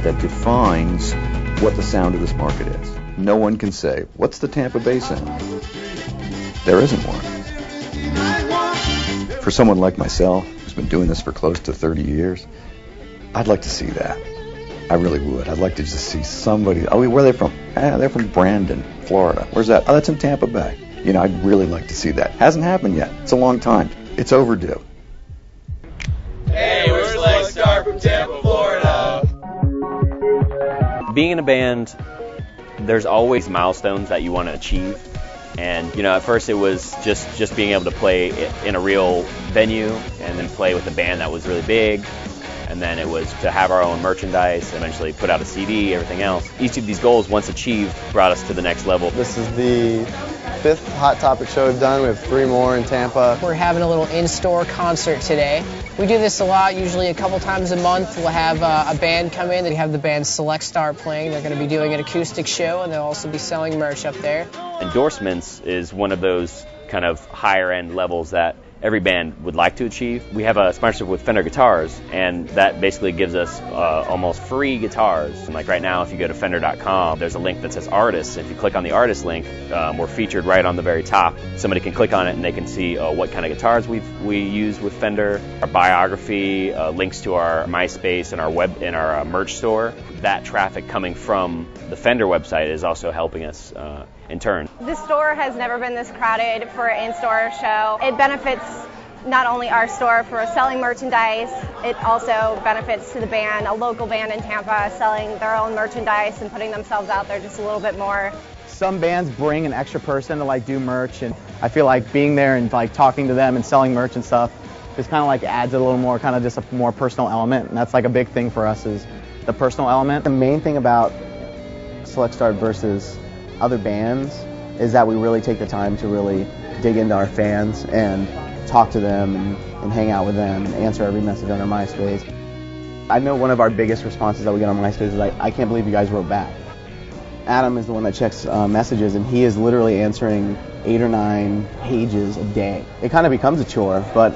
that defines what the sound of this market is. No one can say, what's the Tampa Bay sound? There isn't one. For someone like myself, who's been doing this for close to 30 years, I'd like to see that. I really would. I'd like to just see somebody. Oh, where are they from? They're from Brandon, Florida. Where's that? Oh, that's in Tampa Bay. You know, I'd really like to see that. Hasn't happened yet. It's a long time. It's overdue. Hey, we're Select Star from Tampa, Florida. Being in a band, there's always milestones that you want to achieve. And, you know, at first it was just being able to play in a real venue and then play with a band that was really big. And then it was to have our own merchandise, eventually put out a CD, everything else. Each of these goals, once achieved, brought us to the next level. This is the 5th Hot Topic show we've done. We have 3 more in Tampa. We're having a little in-store concert today. We do this a lot, usually a couple times a month. We'll have a band come in. We have the band Select Star playing. They're going to be doing an acoustic show, and they'll also be selling merch up there. Endorsements is one of those kind of higher-end levels that every band would like to achieve. We have a sponsorship with Fender Guitars, and that basically gives us almost free guitars. And like right now, if you go to Fender.com, there's a link that says Artists. If you click on the Artist link, we're featured right on the very top. Somebody can click on it and they can see what kind of guitars we use with Fender, our biography, links to our MySpace and our web and our merch store. That traffic coming from the Fender website is also helping us in turn. The store has never been this crowded for an in-store show. It benefits not only our store for selling merchandise, it also benefits to the band, a local band in Tampa, selling their own merchandise and putting themselves out there just a little bit more. Some bands bring an extra person to like do merch, and I feel like being there and like talking to them and selling merch and stuff just kind of like adds a little more, kind of just a more personal element, and that's like a big thing for us is the personal element. The main thing about Select Start versus other bands is that we really take the time to really dig into our fans and talk to them and hang out with them and answer every message on our MySpace. I know one of our biggest responses that we get on MySpace is like, I can't believe you guys wrote back. Adam is the one that checks messages, and he is literally answering 8 or 9 pages a day. It kind of becomes a chore, but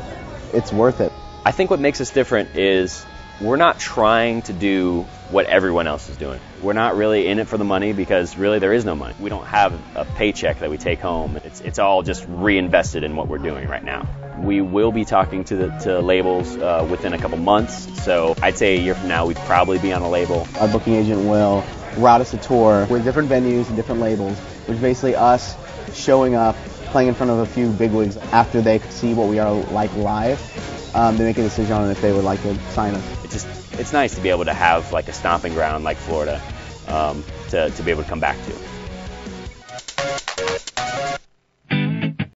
it's worth it. I think what makes us different is we're not trying to do what everyone else is doing. We're not really in it for the money because really there is no money. We don't have a paycheck that we take home. It's all just reinvested in what we're doing right now. We will be talking to labels within a couple months, so I'd say a year from now we'd probably be on a label. Our booking agent will route us a tour with different venues and different labels, which is basically us showing up, playing in front of a few bigwigs after they see what we are like live. They make a decision on if they would like to sign us. It's nice to be able to have like a stomping ground like Florida to be able to come back to.